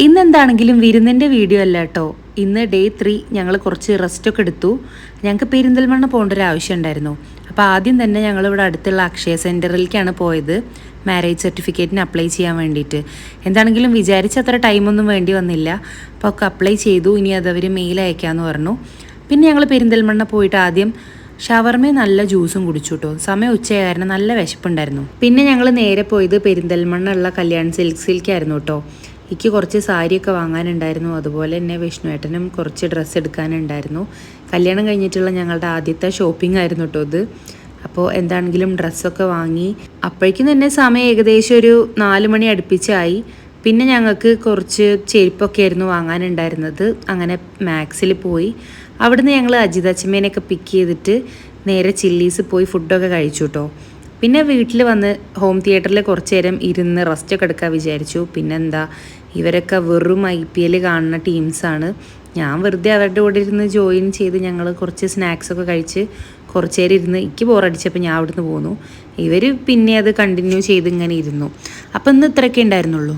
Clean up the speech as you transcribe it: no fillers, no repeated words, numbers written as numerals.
ഇന്നെന്താണെങ്കിലും വിരുന്നിൻ്റെ video അല്ല കേട്ടോ. ഇന്ന് ഡേ 3 ഞങ്ങൾ കുറച്ച് റെസ്റ്റൊക്കെ എടുത്തു. ഞങ്ങൾക്ക് പെരിന്തൽമണ്ണ പോകേണ്ട ഒരു ആവശ്യം ഉണ്ടായിരുന്നു. അപ്പോൾ ആദ്യം തന്നെ ഞങ്ങളിവിടെ അടുത്തുള്ള അക്ഷയ സെൻറ്ററിലേക്കാണ് പോയത് മാരേജ് സർട്ടിഫിക്കറ്റിന് അപ്ലൈ ചെയ്യാൻ വേണ്ടിയിട്ട്. എന്താണെങ്കിലും വിചാരിച്ചത്ര ടൈമൊന്നും വേണ്ടി വന്നില്ല. അപ്പോൾ ഒക്കെ അപ്ലൈ ചെയ്തു. ഇനി അതവർ മെയിൽ അയക്കാമെന്ന് പറഞ്ഞു. പിന്നെ ഞങ്ങൾ പെരിന്തൽമണ്ണ പോയിട്ട് ആദ്യം ഷവർമയും നല്ല ജ്യൂസും കുടിച്ചു കേട്ടോ. സമയം ഉച്ചയായ കാരണം നല്ല വിശപ്പുണ്ടായിരുന്നു. പിന്നെ ഞങ്ങൾ നേരെ പോയത് പെരിന്തൽമണ്ണ ഉള്ള കല്യാൺ സിൽക്സിലേക്കായിരുന്നു കേട്ടോ. എനിക്ക് കുറച്ച് സാരിയൊക്കെ വാങ്ങാനുണ്ടായിരുന്നു. അതുപോലെ തന്നെ വിഷ്ണുവേട്ടനും കുറച്ച് ഡ്രസ്സ് എടുക്കാനുണ്ടായിരുന്നു. കല്യാണം കഴിഞ്ഞിട്ടുള്ള ഞങ്ങളുടെ ആദ്യത്തെ ഷോപ്പിംഗ് ആയിരുന്നു കേട്ടോ ഇത്. അപ്പോൾ എന്താണെങ്കിലും ഡ്രസ്സൊക്കെ വാങ്ങി. അപ്പോഴേക്കും തന്നെ സമയം ഏകദേശം ഒരു 4 മണി അടുപ്പിച്ചായി. പിന്നെ ഞങ്ങൾക്ക് കുറച്ച് ചെരുപ്പൊക്കെ ആയിരുന്നു വാങ്ങാനുണ്ടായിരുന്നത്. അങ്ങനെ മാക്സിൽ പോയി. അവിടുന്ന് ഞങ്ങൾ അജിതച്ചമ്മേനെയൊക്കെ പിക്ക് ചെയ്തിട്ട് നേരെ ചില്ലീസ് പോയി ഫുഡൊക്കെ കഴിച്ചു കേട്ടോ. പിന്നെ വീട്ടിൽ വന്ന് ഹോം തിയേറ്ററിൽ കുറച്ച് നേരം ഇരുന്ന് റെസ്റ്റൊക്കെ എടുക്കാൻ വിചാരിച്ചു. പിന്നെന്താ, ഇവരൊക്കെ വെറും IPL കാണുന്ന ടീംസാണ്. ഞാൻ വെറുതെ അവരുടെ കൂടെ ഇരുന്ന് ജോയിൻ ചെയ്ത് ഞങ്ങൾ കുറച്ച് സ്നാക്സൊക്കെ കഴിച്ച് കുറച്ച് നേരം ഇരുന്ന് എനിക്ക് ബോറടിച്ചപ്പോൾ ഞാൻ അവിടുന്ന് പോന്നു. ഇവർ പിന്നെ അത് കണ്ടിന്യൂ ചെയ്ത് ഇങ്ങനെ ഇരുന്നു. അപ്പം ഇന്ന് ഇത്രയൊക്കെ ഉണ്ടായിരുന്നുള്ളൂ.